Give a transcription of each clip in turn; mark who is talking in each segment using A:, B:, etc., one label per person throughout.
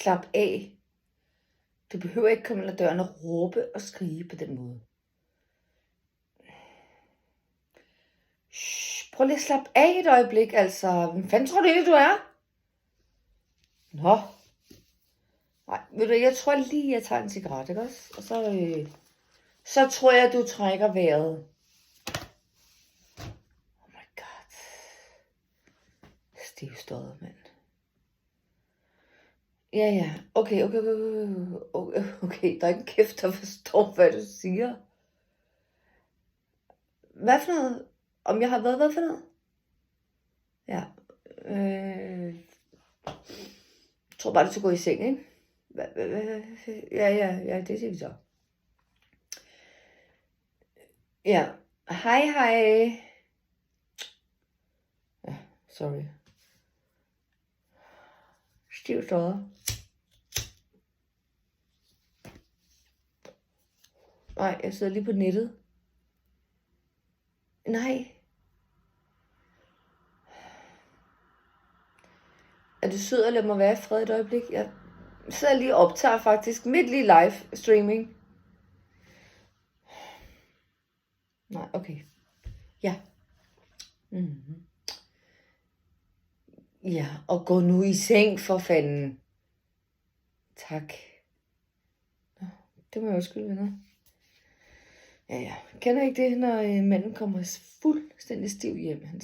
A: Slap af. Du behøver ikke komme ind ad døren og råbe og skrige på den måde. Shh, prøv lige at slappe af et øjeblik, altså. Hvem fanden tror du ikke, du er? Nå. Nej, ved du, jeg tror lige, jeg tager en cigaret, ikke også? Og så tror jeg, du trækker vejret. Oh my god. Stivstøjet, mand. Ja. Okay. Der er ikke en kæft, der forstår, hvad du siger. Hvad for noget? Om jeg har været hvad for noget? Ja. Jeg tror bare, du skal gå i seng, ikke? Ja, det siger vi så. Ja. Hej. Ja, sorry. Stivstøjet. Nej, jeg sidder lige på nettet. Nej. Er du sød og lad mig være i fred et øjeblik? Jeg sidder lige og optager faktisk midt lige live streaming. Nej, okay. Ja. Ja, og gå nu i seng for fanden. Tak. Det må jeg jo skylde, venner. Ja. Kender ikke det, når manden kommer fuldstændig stiv hjem? Han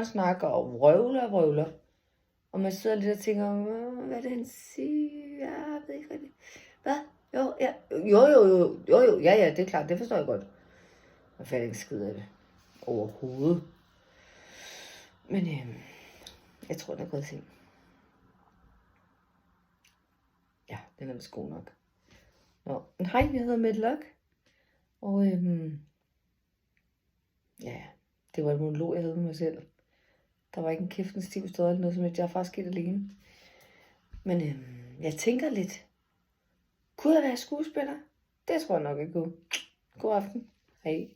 A: snakker og vrøvler. Og man sidder lidt og tænker, hvad er det, han siger? Jeg ved ikke rigtigt. Hvad? Jo, det er klart, det forstår jeg godt. Jeg fatter ikke skid af det overhovedet. Men jeg tror, den er gået i seng. Ja, den er vist god nok. Nå, men hej, jeg hedder Mette Lok. Og ja, det var et monolog, jeg havde med mig selv. Der var ikke en kæft, en stiv stød eller noget som helst. Jeg har faktisk helt alene. Men jeg tænker lidt. Kunne jeg være skuespiller? Det tror jeg nok, jeg kunne. God aften. Hej.